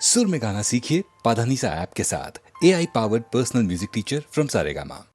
सुर में गाना सीखिए पाधानीसा ऐप के साथ। AI powered personal music teacher from Saregama.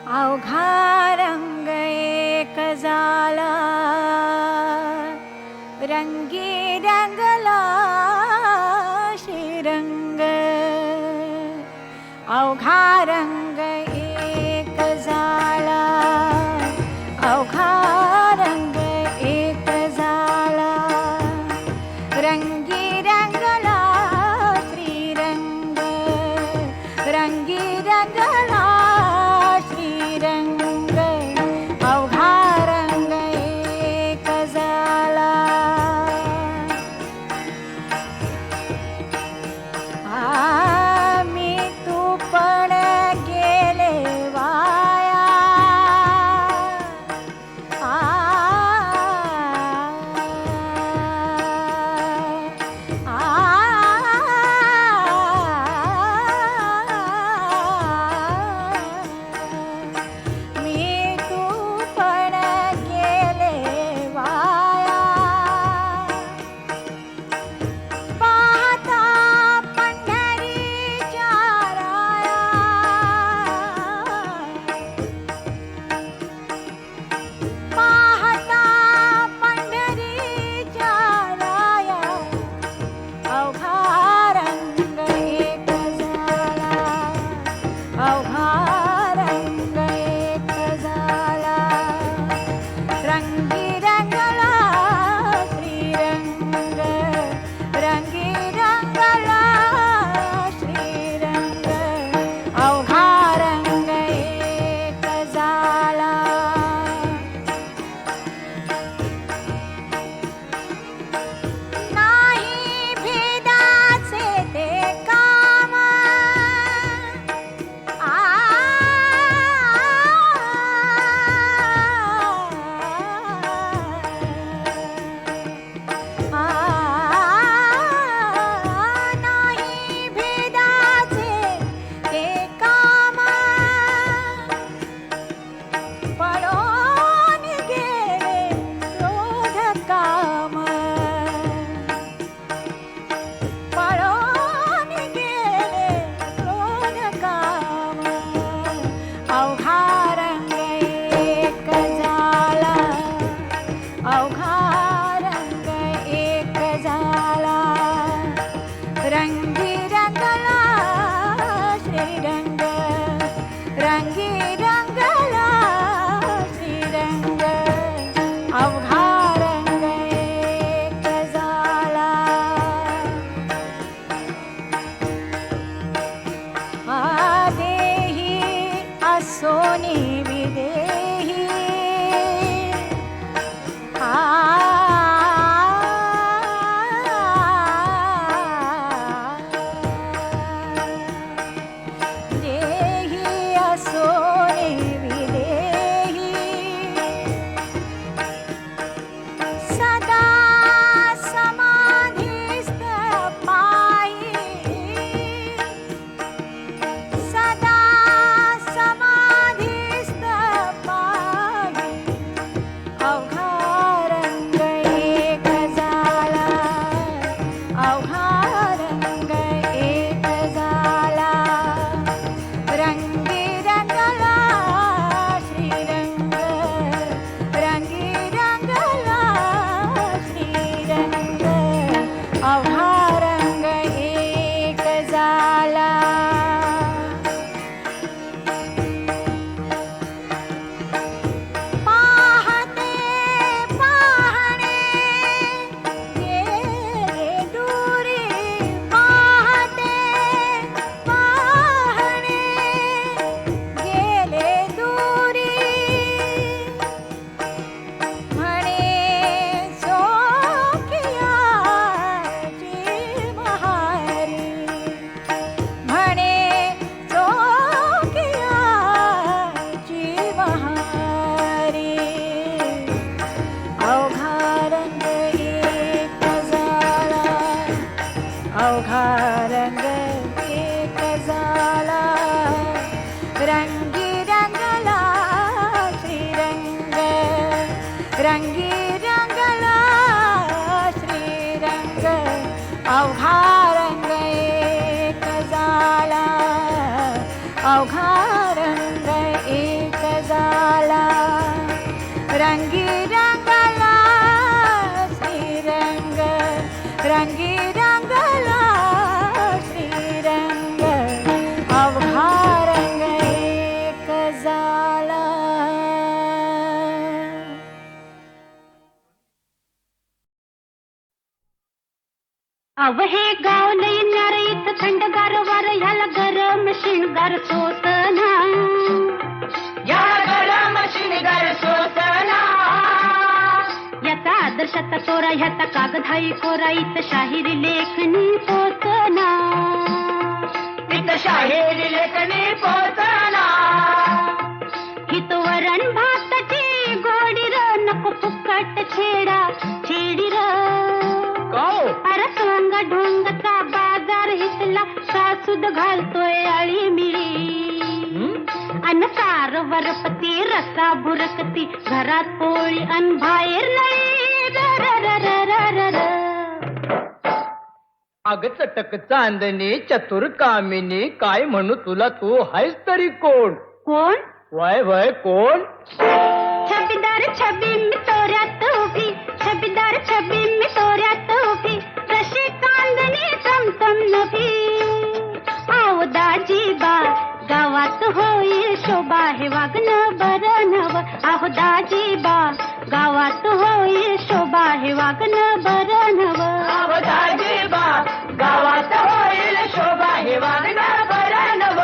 अवघा रंग एक झाला, रंगी रंगला श्रीरंग. अवघा रंग एक झाला, अवघा रंग एक झाला, रंगी रंगला श्रीरंग. रंगी रंगला श्रीरंग. अवघा रंग एक झाला. मी तू पण गेले वाया. मी तू पण गेले वाया. पाहता पंढरीच्या राया. पाहता पंढरीच्या राया. अवघा रंग एक झाला, अवघा रंग एक झाला, रंगी रंगला श्रीरंग. रंगी रंगला श्रीरंग. अवघा रंग एक झाला. नाही भेदाचे ते काम. नाही भेदाचे ते काम. पळून गेले क्रोध काम. पळून गेले क्रोध काम. अवघा रंग एक झाला, अवघा रंग एक झाला, रंगी रंगला श्रीरंग. रंगी रंगला श्रीरंग. अवघा रंग एक झाला. देही असोनी विदेही. देही असोनी विदेही. सदा समाधिस्थ पायी. सदा समाधिस्थ पायी. अवघा रंग एक झाला, अवघा रंग एक झाला, रंगी रंगला श्रीरंग. रंगी रंगला श्रीरंग. अवघा रंग एक झाला. पाहते पाहणे गेले दूरी. पाहते पाहणे गेले दूरी. म्हणे सोखियाची महारी. म्हणे सोखियाची महारी. अवघा रंग एक झाला, अवघा रंग एक झाला, रंगी रंगला श्रीरंग. रंगी रंगला श्रीरंग. अवघा रंग एक झाला, अवघा रंग एक अव हे गाव लई न्यार इथं थंडगार वार ह्याला गरम शिणगार सोसना याला गरम शिणगार सोसना याचा आदर्शाचा तोरा ह्याचा कागदाई कोरा इथं शाहिरी लेखणी पोचना इथं शाहिरी लेखणी पोचना हित वरण भाताची गोडी र नको फुकट छेडा छेडी र अरे सोंग ढोंगचा बाजार हितला सासूद घालतोय आळी मिळी अन सार वरपती रसा भुरकती घरात पोळी अन बाहेर नाही र र र र र र. अग चटक चांदणी चतुर कामिनी काय म्हणू तुला तू हायस तरी कोण कोण वय वय कोण छबीदार छबी मी तोऱ्यात उभी छबीदार छबी मी तोऱ्यात उभी कशी चांदणी चमचम नभी आव दाजीबा गावात होईल शोभा हे वागणं बरं नव आहो दाजीबा गावात होईल शोभा हे वागणं बरं नव दाजीबा गावात होईल शोभा हे वागणं बरं नव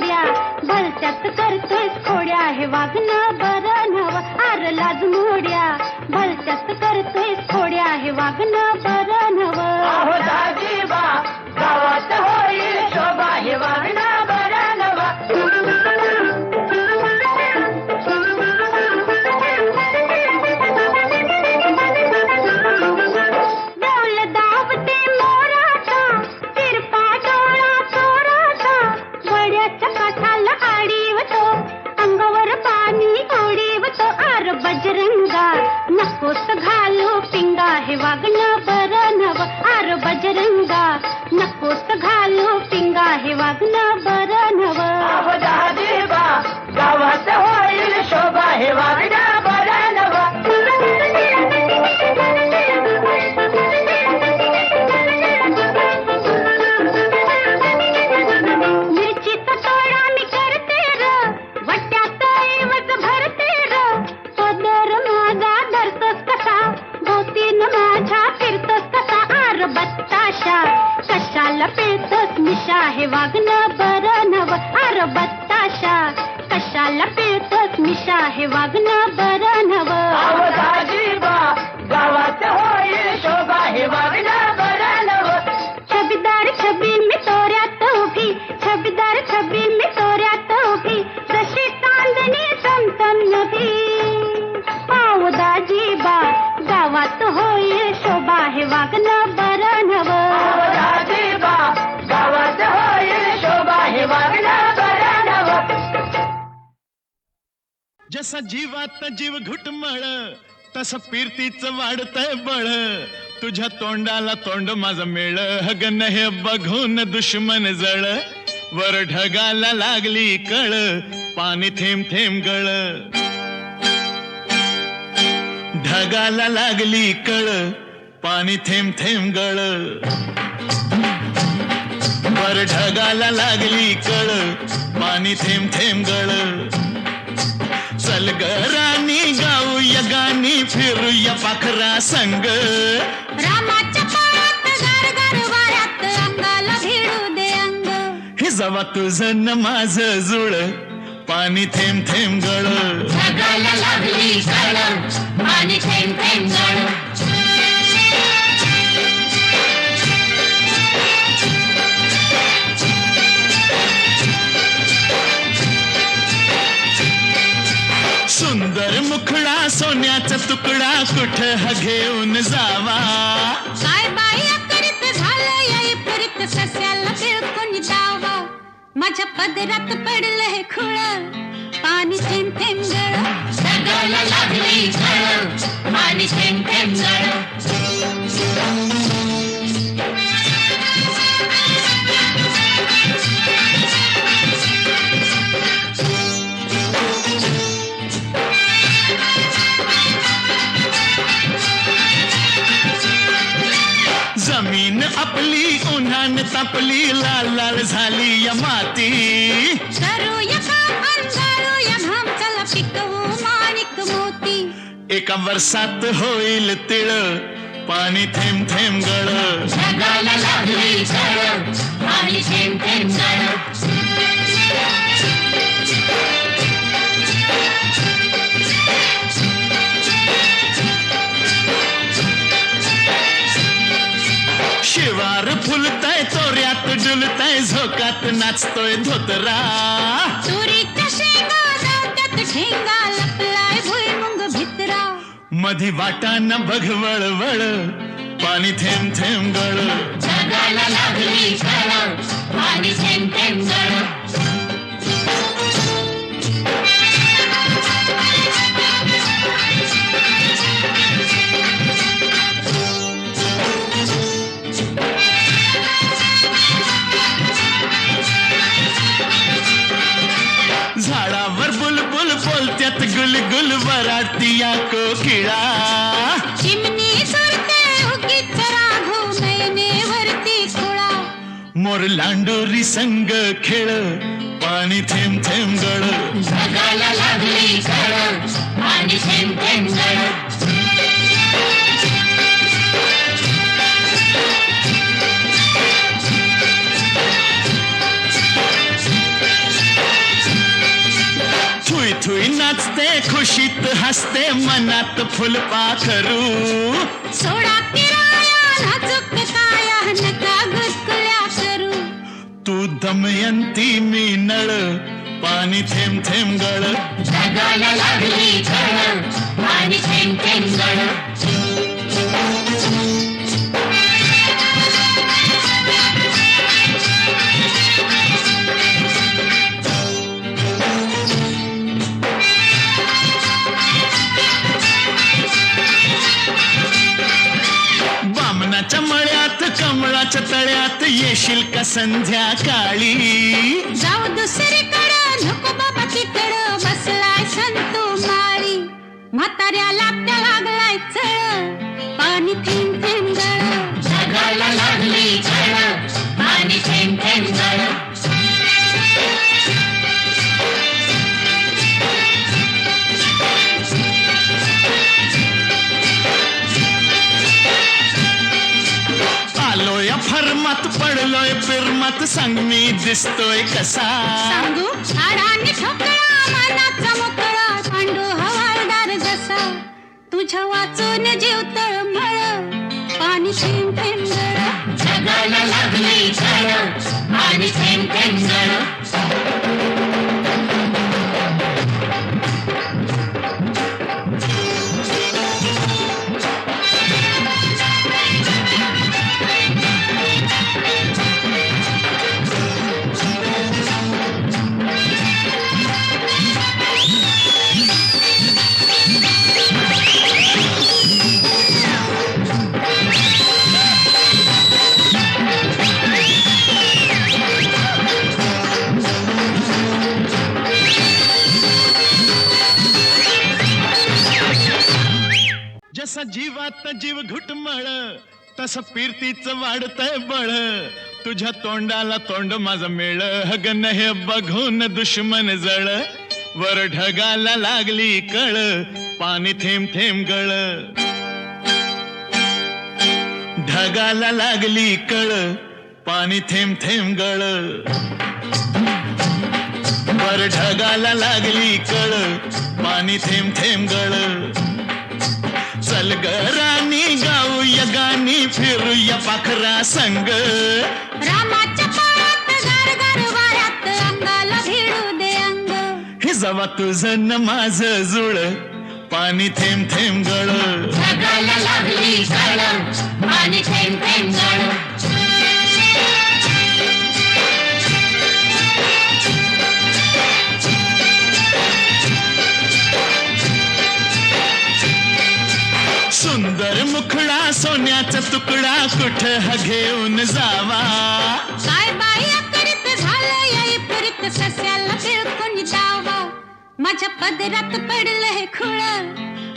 भलत्यात करतोय खोड्या हे वागणं बरं नव आर लाज मोड्या भलत्यात करतोय खोड्या हे वागणं बरं नव दाजीबा गावात होईल शोभा हे वागणं बरं नव डौल दावते मोराचा तिरपा डोळा चोराचा वड्याच्या काठाला आडीवतो अंगावर पाणी ओढीवतो आर बजरंगा नकोस घालू पिंगा हे वागणं बरं नव आर बजरंगा नकोस घालू पिंगा हे वागणं बरं नव दाजीबा गावात होईल शोभा हे वागणं बरं नव मिरचीचा तोडा मी करते र वट्यात ऐवज भरते र पदर माझा धरतोस कसा भोवतीन माझ्या फिरतोस कसा आर बत्ताशा कशाला पिळतोस मिशा हे वागणं बरं नव आर बत्ताशा कशाला पिळतोस मिशा हे वागणं बरं नव दाजीबा गावात होईल शोभा हे वागणं बरं नव छबीदार छबी मी तोऱ्यात उभी छबीदार छबी मी तोऱ्यात उभी जशी चांदणी चमचम नभी पाव दाजीबा गावात होईल शोभा हे वागणं बरं नव दाजीबा गावात होईल शोभा हे वागणं बरं नव जसा जीवात जीव घुटमळ तसं पिरतीच वाढतंय बळ तुझ्या तोंडाला तोंड माझं मेळ हगन हे बघून दुश्मन जळ वर ढगाला लागली कळ पाणी थेंब थेंब गळ ढगाला लागली कळ पाणी थेंब थेंब गळ वर ढगाला लागली कळ पाणी थेंब थेंब गळ चल ग राणी गाऊया गाणी फिरूया पाखरा संग रामाच्या पायात गार गार वाऱ्यात अंगाला भिडू दे अंग हे जवा तुझं न माझं जुळ पाणी थेंब थेंब गळ ढगाला लागली कळ पाणी थेंब थेंब गळ सुंदर मुखडा सोन्याचा तुकडा कुठ हा घेऊन जावा काय बाई करीत झालं याई परीत सस्याला बिळकून जावा माझ्या पदरात पडलं हे खुळ पाणी थेंब थेंब गळ ढगाला लागली कळ पाणी थेंब थेंब गळ जमीन आपली उन्हान तापली लाल लाल झाली या माती करूया काम अंधारूया घाम चला पिकवू माणिक मोती एका वर्षात होईल तिळ पाणी थेंब थेंब गळ जगाला लागली झळ पाणी थेंब थेंब गळ शिवार फुलताय तोऱ्यात डुलताय झोकात नाचतोय धोतरा तुरीच्या शेंगा जात्यात ठेंगा लपलाय भुईमुंग भितरा मधी वाटाना बघ वळवळ पाणी थेंब थेंब गळ जगाला लागली झळ पाणी थेंब थेंब गळ झाडावर बुलबुल बोलत्यात गुलगुल वराडती या कोकिळा चिमणी सुरते उगीच राघू नयनेवरती खुळा मोर लांडोरी संग खेळ पाणी थेंब थेंब गळ जगाला लागली झळ पाणी थेंब थेंब गळ थुई थुई नाचते खुशीत हसते मनात फुलपाखरू सोडा किराया नाजूक काया नका गुदकुल्या करू तू दमयंती मी नळ पाणी थेंब थेंब गळ जगाला लागली झळ पाणी थेंब थेंब गळ बामणाच्या मळ्यात कमळाच्या तळ्यात येशील का संध्याकाळी जाऊ दुसरीकडं नको बाबा तिकडं बसलाय संतू माळी म्हाताऱ्याला त्या लागलाय चळ पाणी थेंब थेंब गळ जगाला लागली झळ पाणी थेंब थेंब गळ आलोय फरमात पडलोय फिरमात सांग मी दिसतोय कसा सांगू हाडाने ठोकळा मनाचा मोकळा पांडू हवालदार जसा तुझ्या वाचून जीव तळमळ पाणी थेंब थेंब गळ जगाला लागली झळ पाणी थेंब थेंब गळ जसा जीवात जीव घुटमळ तसं पिरतीच वाढतंय बळ तुझ्या तोंडाला तोंड माझं मेळ हगन हे बघून दुश्मन जळ वर ढगाला लागली कळ पाणी थेंब थेंब गळ ढगाला लागली कळ पाणी थेंब थेंब गळ वर ढगाला लागली कळ पाणी थेंब थेंब गळ चल ग राणी गाऊया गाणी फिरूया पाखरा संग रामाच्या पायात गार गार वाऱ्यात अंगाला भिडू दे अंग हे जवा तुझं न माझं जुळ पाणी थेंब थेंब गळ जगाला लागली झळ पाणी थेंब थेंब गळ सुंदर मुखडा सोन्याचा तुकडा कुठ हा घेऊन जावा काय बाई अकरीत झालं याई पुरीत सस्याला बिळकून जावा माझ्या पदरात पडलं हे खुळ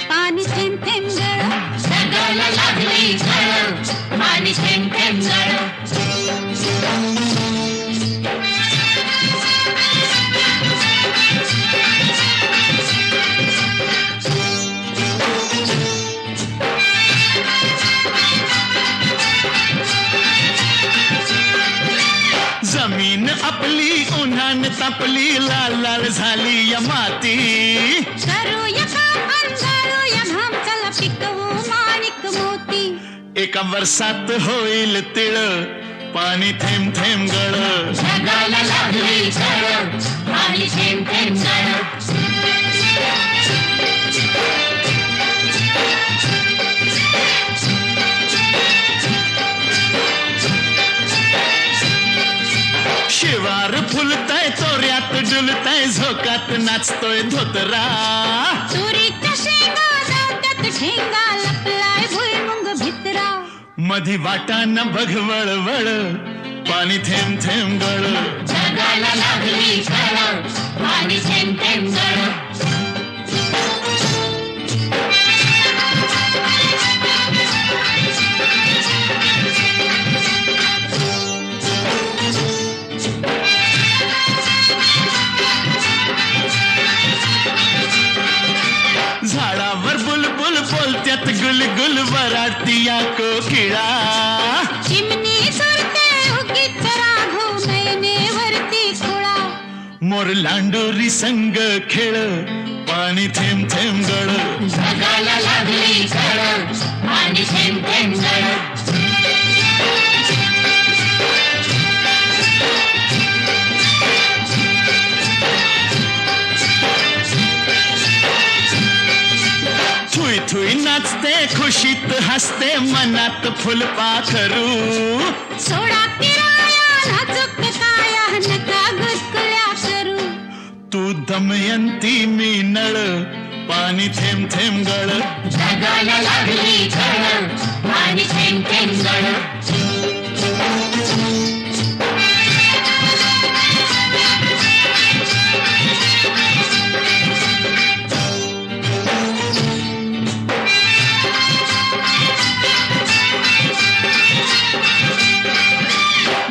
पाणी थेंब थेंब गळ जगाला लागली झळ पाणी थेंब थेंब गळ जमीन आपली उन्हान तापली लाल लाल झाली या माती करूया काम अंधारूया घाम चला पिकवू माणिक मोती एका वर्षात होईल तिळ पाणी थेंब थेंब गळ जगाला लागली झळ पाणी थेंब थेंब गळ शिवार फुलताय तोऱ्यात डुलताय झोकात नाचतोय धोतरा तुरीच्या शेंगा जात्यात ठेंगा लपलाय भुईमुंग भितरा मधी वाटाना बघ वळवळ पाणी थेंब थेंब गळ जगाला लागली झळ पाणी थेंब थेंब गळ झाडावर बुलबुल बोलत्यात गुलगुल वराटिया कोकिळा चिमणी सुरते उगीच राघू नयनेवरती खुळा मोर लांडोरी संग खेळ पाणी थेंब थेंब गळ जगाला लागली झळ पाणी थेंब थेंब गळ थुई थुई नाचते खुशीत हसते मनात फुलपाखरू सोडा किराया नाजूक काया नका गुदगुल्या करू तू दमयंती मी नळ पाणी थेंब थेंब गळ जगाला लागली झळ पाणी थेंब थेंब गळ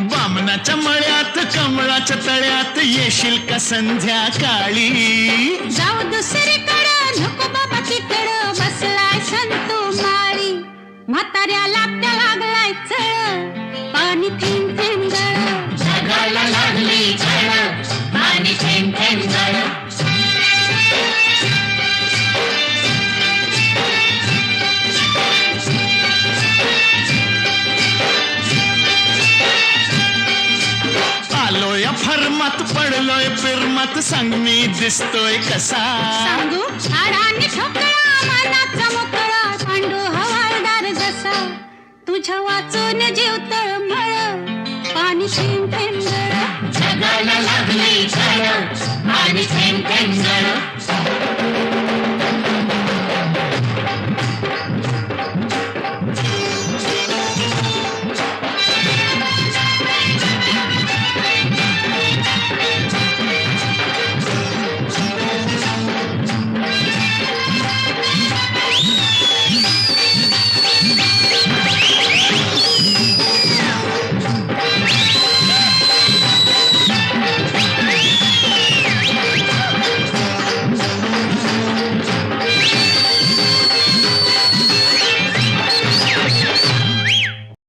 बामणाच्या मळ्यात कमळाच्या तळ्यात येशील का संध्याकाळी जाऊ दुसरीकडं नको बाबा तिकडं बसलाय संतू माळी म्हाताऱ्या लागत्या लागलाय चळ पाणी थेंब थेंब गळ जगाला लागली झळ पाणी थेंब थेंब गळ आलोय फर्मात पडलोय पिरमात सांग मी दिसतोय कसा सांगू हाडाने ठोकळा मनाचा मोकळा पांडू हवालदार जसा तुझ्या वाचून जीव तळमळ पाणी थेंब थेंब गळ जगाला लागली झळ पाणी थेंब थेंब गळ